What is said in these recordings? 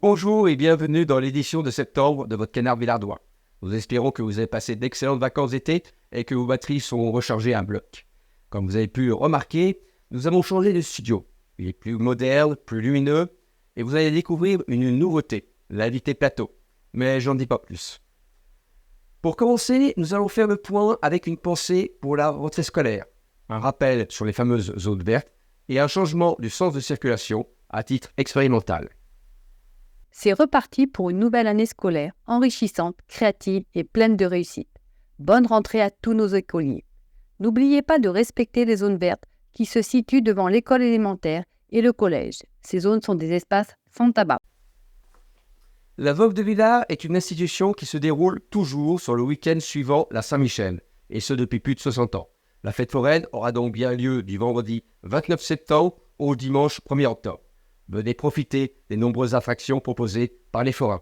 Bonjour et bienvenue dans l'édition de septembre de votre Canard Villardois. Nous espérons que vous avez passé d'excellentes vacances d'été et que vos batteries sont rechargées à bloc. Comme vous avez pu le remarquer, nous avons changé de studio. Il est plus moderne, plus lumineux et vous allez découvrir une nouveauté, l'invité plateau. Mais j'en dis pas plus. Pour commencer, nous allons faire le point avec une pensée pour la rentrée scolaire, un rappel sur les fameuses zones vertes et un changement du sens de circulation à titre expérimental. C'est reparti pour une nouvelle année scolaire, enrichissante, créative et pleine de réussite. Bonne rentrée à tous nos écoliers. N'oubliez pas de respecter les zones vertes qui se situent devant l'école élémentaire et le collège. Ces zones sont des espaces sans tabac. La Veuve de Villars est une institution qui se déroule toujours sur le week-end suivant la Saint-Michel, et ce depuis plus de 60 ans. La fête foraine aura donc bien lieu du vendredi 29 septembre au dimanche 1er octobre. Venez profiter des nombreuses attractions proposées par les forains.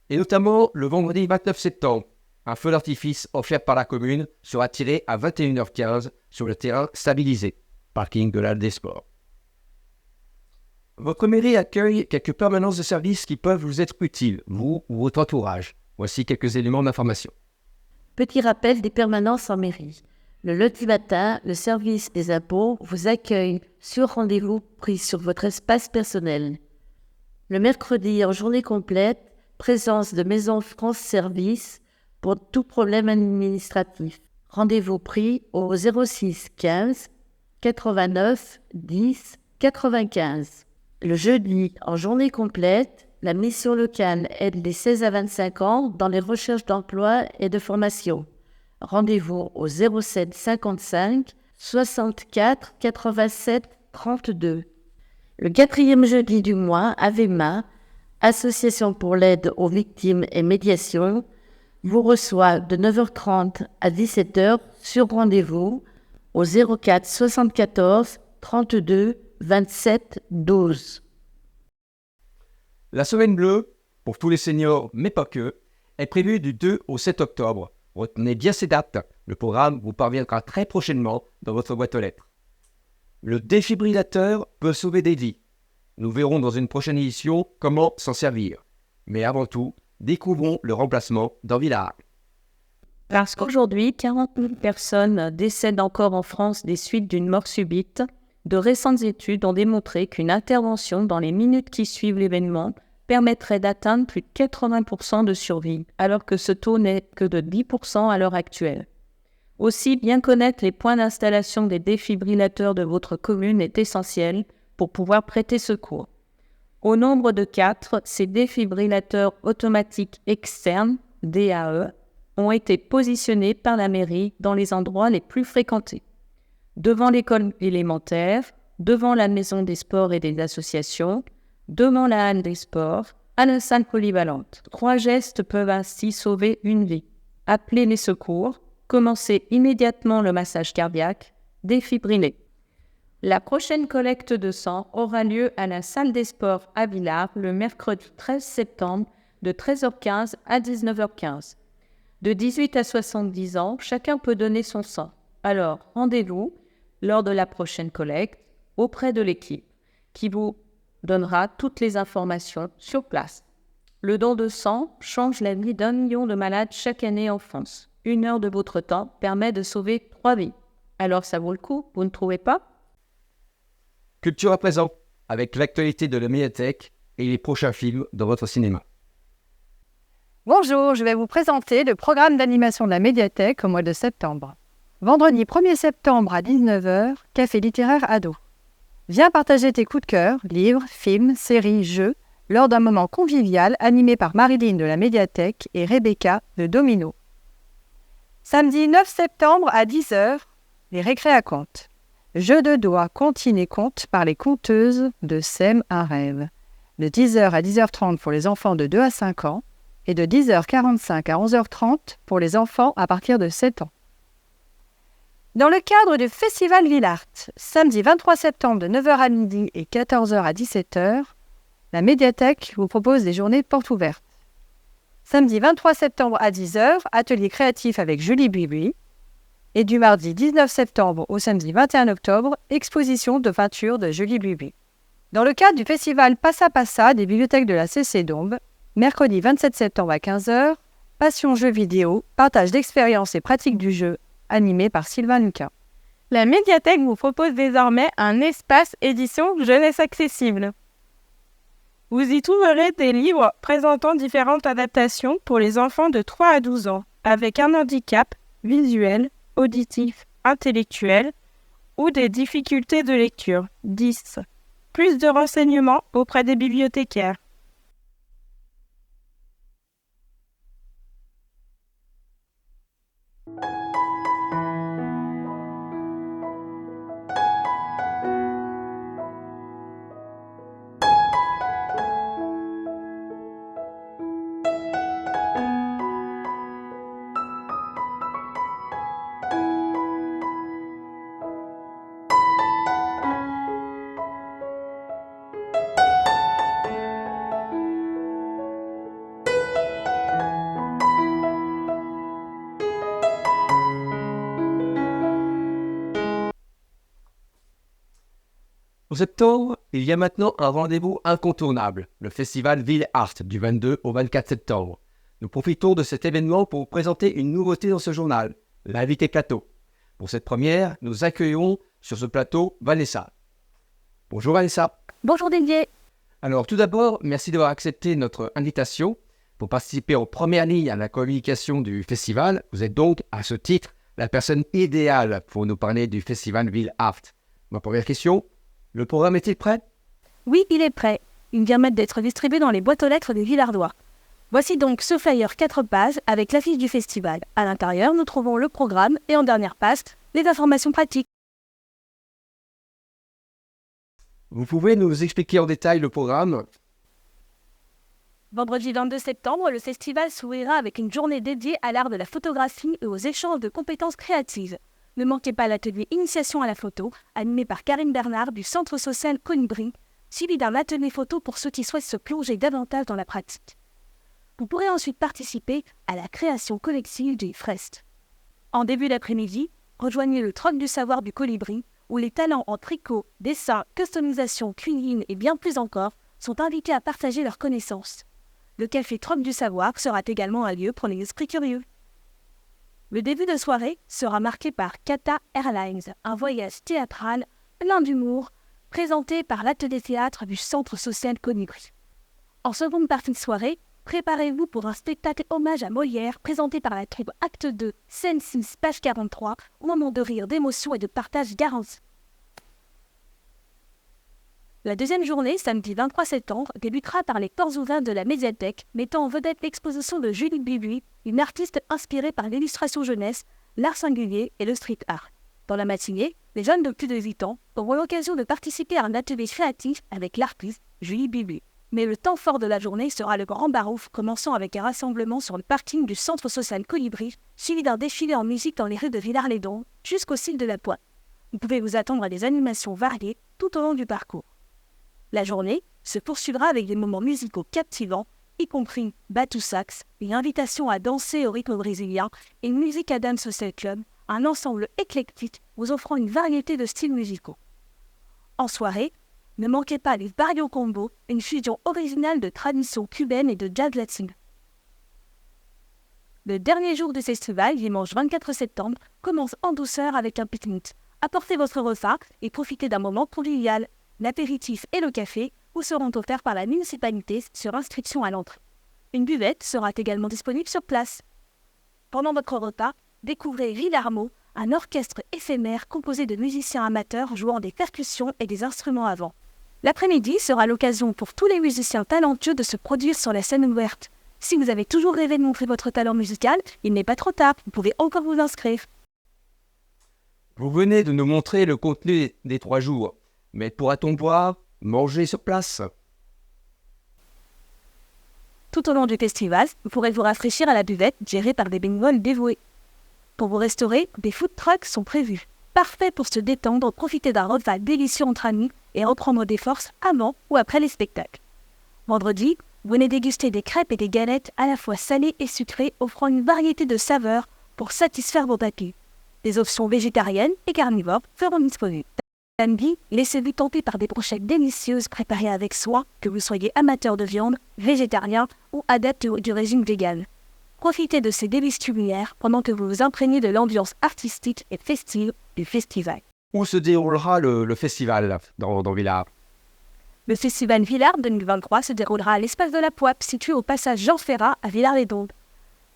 Et notamment le vendredi 29 septembre, un feu d'artifice offert par la commune sera tiré à 21h15 sur le terrain stabilisé, parking de l'Halle des Sports. Votre mairie accueille quelques permanences de services qui peuvent vous être utiles, vous ou votre entourage. Voici quelques éléments d'information. Petit rappel des permanences en mairie. Le lundi matin, le service des impôts vous accueille sur rendez-vous pris sur votre espace personnel. Le mercredi, en journée complète, présence de Maison France Service pour tout problème administratif. Rendez-vous pris au 06 15 89 10 95. Le jeudi, en journée complète, la mission locale aide les 16 à 25 ans dans les recherches d'emploi et de formation. Rendez-vous au 07 55 64 87 32. Le quatrième jeudi du mois, AVEMA, Association pour l'aide aux victimes et médiation, vous reçoit de 9h30 à 17h sur rendez-vous au 04 74 32 27 12. La semaine bleue, pour tous les seniors, mais pas que, est prévue du 2 au 7 octobre. Retenez bien ces dates, le programme vous parviendra très prochainement dans votre boîte aux lettres. Le défibrillateur peut sauver des vies. Nous verrons dans une prochaine édition comment s'en servir. Mais avant tout, découvrons le remplacement dans Villars. Parce qu'aujourd'hui, 40 000 personnes décèdent encore en France des suites d'une mort subite, de récentes études ont démontré qu'une intervention dans les minutes qui suivent l'événement permettrait d'atteindre plus de 80% de survie, alors que ce taux n'est que de 10% à l'heure actuelle. Aussi, bien connaître les points d'installation des défibrillateurs de votre commune est essentiel pour pouvoir prêter secours. Au nombre de 4, ces défibrillateurs automatiques externes, DAE, ont été positionnés par la mairie dans les endroits les plus fréquentés. Devant l'école élémentaire, devant la maison des sports et des associations, devant la halle des sports, à la salle polyvalente. 3 gestes peuvent ainsi sauver une vie. Appelez les secours, commencez immédiatement le massage cardiaque, défibriller. La prochaine collecte de sang aura lieu à la salle des sports à Villars le mercredi 13 septembre de 13h15 à 19h15. De 18 à 70 ans, chacun peut donner son sang. Alors, rendez-vous lors de la prochaine collecte auprès de l'équipe qui vous donnera toutes les informations sur place. Le don de sang change la vie d'1 million de malades chaque année en France. 1 heure de votre temps permet de sauver 3 vies. Alors ça vaut le coup, vous ne trouvez pas ? Culture à présent, avec l'actualité de la médiathèque et les prochains films dans votre cinéma. Bonjour, je vais vous présenter le programme d'animation de la médiathèque au mois de septembre. Vendredi 1er septembre à 19h, Café littéraire ado. Viens partager tes coups de cœur, livres, films, séries, jeux, lors d'un moment convivial animé par Marilyn de la médiathèque et Rebecca de Domino. Samedi 9 septembre à 10h, les récrés à contes. Jeux de doigts, comptines et contes par les conteuses de Sème un rêve. De 10h à 10h30 pour les enfants de 2 à 5 ans et de 10h45 à 11h30 pour les enfants à partir de 7 ans. Dans le cadre du Festival Villars, samedi 23 septembre de 9h à midi et 14h à 17h, la médiathèque vous propose des journées portes ouvertes. Samedi 23 septembre à 10h, atelier créatif avec Julie Bibi. Et du mardi 19 septembre au samedi 21 octobre, exposition de peinture de Julie Bibi. Dans le cadre du festival Passa Passa des bibliothèques de la CC Dombes, mercredi 27 septembre à 15 h, Passion Jeux vidéo, partage d'expériences et pratiques du jeu, animé par Sylvain Lucas. La médiathèque vous propose désormais un espace édition jeunesse accessible. Vous y trouverez des livres présentant différentes adaptations pour les enfants de 3 à 12 ans, avec un handicap visuel, auditif, intellectuel ou des difficultés de lecture. 10. Plus de renseignements auprès des bibliothécaires. En septembre, il y a maintenant un rendez-vous incontournable, le festival Ville Art du 22 au 24 septembre. Nous profitons de cet événement pour vous présenter une nouveauté dans ce journal, l'invité plateau. Pour cette première, nous accueillons sur ce plateau Vanessa. Bonjour Vanessa. Bonjour Didier. Alors tout d'abord, merci d'avoir accepté notre invitation pour participer aux premières lignes à la communication du festival. Vous êtes donc, à ce titre, la personne idéale pour nous parler du festival Ville Art. Ma première question, le programme est-il prêt? Oui, il est prêt. Il vient même d'être distribué dans les boîtes aux lettres des Villardois. Voici donc ce flyer 4 pages avec l'affiche du festival. À l'intérieur, nous trouvons le programme et en dernière page, les informations pratiques. Vous pouvez nous expliquer en détail le programme? Vendredi 22 septembre, le festival s'ouvrira avec une journée dédiée à l'art de la photographie et aux échanges de compétences créatives. Ne manquez pas l'atelier Initiation à la photo, animé par Karine Bernard du Centre social Colibri, suivi d'un atelier photo pour ceux qui souhaitent se plonger davantage dans la pratique. Vous pourrez ensuite participer à la création collective du Frest. En début d'après-midi, rejoignez le Troc du savoir du Colibri, où les talents en tricot, dessin, customisation, cuisine et bien plus encore sont invités à partager leurs connaissances. Le café Troc du savoir sera également un lieu pour les esprits curieux. Le début de soirée sera marqué par Kata Airlines, un voyage théâtral plein d'humour, présenté par l'atelier théâtre du Centre social Colibri. En seconde partie de soirée, préparez-vous pour un spectacle hommage à Molière présenté par la troupe Acte 2, scène 6, page 43, moment de rire, d'émotion et de partage garanti. La deuxième journée, samedi 23 septembre, débutera par les ports ouverts de la médiathèque, mettant en vedette l'exposition de Julie Bibuy, une artiste inspirée par l'illustration jeunesse, l'art singulier et le street art. Dans la matinée, les jeunes de plus de 8 ans auront l'occasion de participer à un atelier créatif avec l'artiste Julie Bibuy. Mais le temps fort de la journée sera le grand barouf, commençant avec un rassemblement sur le parking du Centre social Colibri, suivi d'un défilé en musique dans les rues de Villars-les-Dons, jusqu'au Cil de la Pointe. Vous pouvez vous attendre à des animations variées tout au long du parcours. La journée se poursuivra avec des moments musicaux captivants, y compris Batu Sax, une invitation à danser au rythme brésilien et une musique à Dance Social Club, un ensemble éclectique vous offrant une variété de styles musicaux. En soirée, ne manquez pas les Barrio Combo, une fusion originale de traditions cubaines et de jazz latine. Le dernier jour du festival, dimanche 24 septembre, commence en douceur avec un pique-nique. Apportez votre repas et profitez d'un moment convivial. L'apéritif et le café vous seront offerts par la municipalité sur inscription à l'entrée. Une buvette sera également disponible sur place. Pendant votre repas, découvrez Rilarmo, un orchestre éphémère composé de musiciens amateurs jouant des percussions et des instruments à vent. L'après-midi sera l'occasion pour tous les musiciens talentueux de se produire sur la scène ouverte. Si vous avez toujours rêvé de montrer votre talent musical, il n'est pas trop tard, vous pouvez encore vous inscrire. Vous venez de nous montrer le contenu des 3 jours, mais pourra-t-on boire, manger sur place? Tout au long du festival, vous pourrez vous rafraîchir à la buvette gérée par des bénévoles dévoués. Pour vous restaurer, des food trucks sont prévus. Parfait pour se détendre, profiter d'un repas délicieux entre amis et reprendre des forces avant ou après les spectacles. Vendredi, venez déguster des crêpes et des galettes à la fois salées et sucrées, offrant une variété de saveurs pour satisfaire vos papilles. Des options végétariennes et carnivores seront disponibles. Samedi, laissez-vous tenter par des brochettes délicieuses préparées avec soin, que vous soyez amateur de viande, végétarien ou adepte du régime vegan. Profitez de ces délices culinaires pendant que vous vous imprégnez de l'ambiance artistique et festive du festival. Où se déroulera le festival dans Villars? Le festival Villars 2023 se déroulera à l'espace de la Poipe, situé au passage Jean Ferrat à Villars-les-Dombes.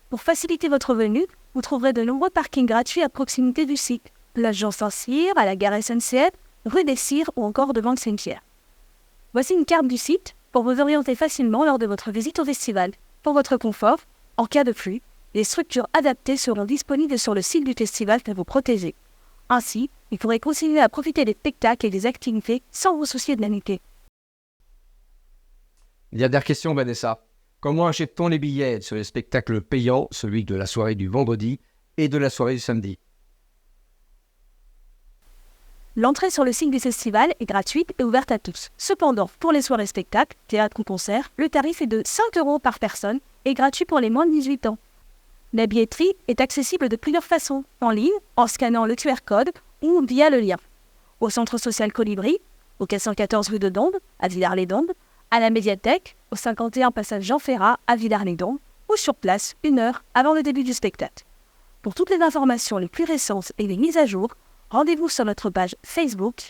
Pour faciliter votre venue, vous trouverez de nombreux parkings gratuits à proximité du site. Place Jean Saint-Cyr, à la gare SNCF, rue des Cires ou encore devant le cimetière. Voici une carte du site pour vous orienter facilement lors de votre visite au festival. Pour votre confort, en cas de pluie, les structures adaptées seront disponibles sur le site du festival pour vous protéger. Ainsi, vous pourrez continuer à profiter des spectacles et des activités sans vous soucier de la nuitée. Dernière question, Vanessa. Comment achète-t-on les billets sur les spectacles payants, celui de la soirée du vendredi et de la soirée du samedi? L'entrée sur le site du festival est gratuite et ouverte à tous. Cependant, pour les soirées spectacles, théâtre ou concerts, le tarif est de 5 € par personne et gratuit pour les moins de 18 ans. La billetterie est accessible de plusieurs façons, en ligne, en scannant le QR code ou via le lien. Au centre social Colibri, au 414 rue de Dombes, à Villars-les-Dombes, à la médiathèque, au 51 passage Jean Ferrat, à Villars-les-Dombes, ou sur place 1 heure avant le début du spectacle. Pour toutes les informations les plus récentes et les mises à jour, rendez-vous sur notre page Facebook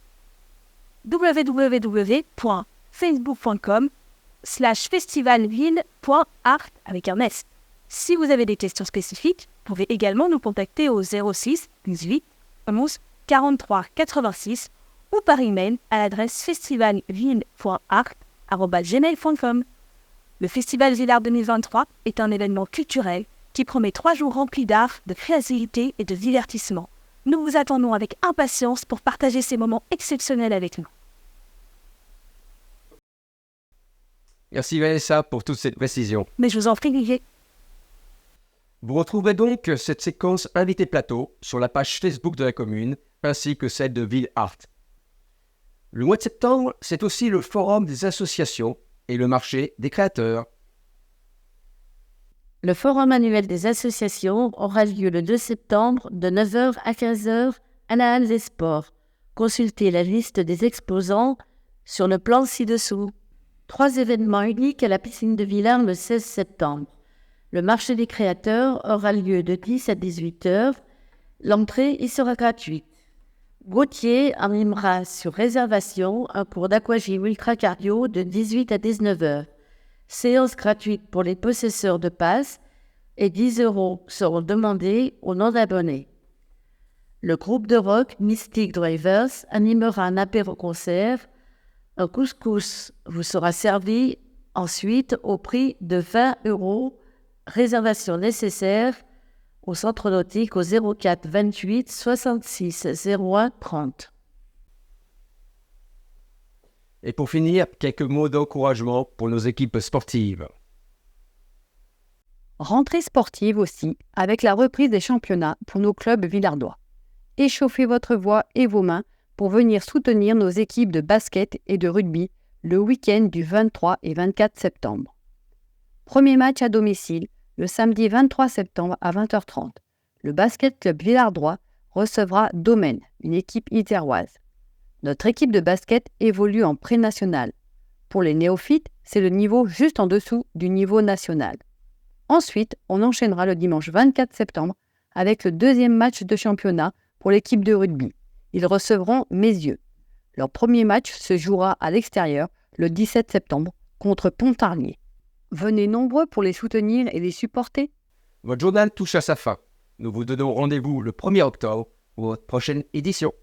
www.facebook.com/festivalville.art avec un S. Si vous avez des questions spécifiques, vous pouvez également nous contacter au 06 18 11 43 86 ou par email à l'adresse festivalville.art@gmail.com. Le Festival Villars 2023 est un événement culturel qui promet 3 jours remplis d'art, de créativité et de divertissement. Nous vous attendons avec impatience pour partager ces moments exceptionnels avec nous. Merci Vanessa pour toute cette précision. Mais je vous en prie, Olivier. Vous retrouverez donc cette séquence Invité Plateau sur la page Facebook de la commune, ainsi que celle de Ville Art. Le mois de septembre, c'est aussi le forum des associations et le marché des créateurs. Le forum annuel des associations aura lieu le 2 septembre de 9 h à 15 h à la Halle des Sports. Consultez la liste des exposants sur le plan ci-dessous. 3 événements uniques à la piscine de Villars le 16 septembre. Le marché des créateurs aura lieu de 10 à 18 h. L'entrée y sera gratuite. Gauthier animera sur réservation un cours d'aquagym ultra cardio de 18 à 19 h. Séance gratuite pour les possesseurs de passes et 10 € seront demandés aux non-abonnés. Le groupe de rock Mystic Drivers animera un apéro-concert. Un couscous vous sera servi ensuite au prix de 20 €. Réservation nécessaire au centre nautique au 04 28 66 01 30. Et pour finir, quelques mots d'encouragement pour nos équipes sportives. Rentrée sportive aussi, avec la reprise des championnats pour nos clubs villardois. Échauffez votre voix et vos mains pour venir soutenir nos équipes de basket et de rugby le week-end du 23 et 24 septembre. Premier match à domicile, le samedi 23 septembre à 20 h 30. Le basket club villardois recevra Domaine, une équipe iséroise. Notre équipe de basket évolue en pré-national. Pour les néophytes, c'est le niveau juste en dessous du niveau national. Ensuite, on enchaînera le dimanche 24 septembre avec le deuxième match de championnat pour l'équipe de rugby. Ils recevront Mézieux. Leur premier match se jouera à l'extérieur le 17 septembre contre Pontarlier. Venez nombreux pour les soutenir et les supporter. Votre journal touche à sa fin. Nous vous donnons rendez-vous le 1er octobre pour votre prochaine édition.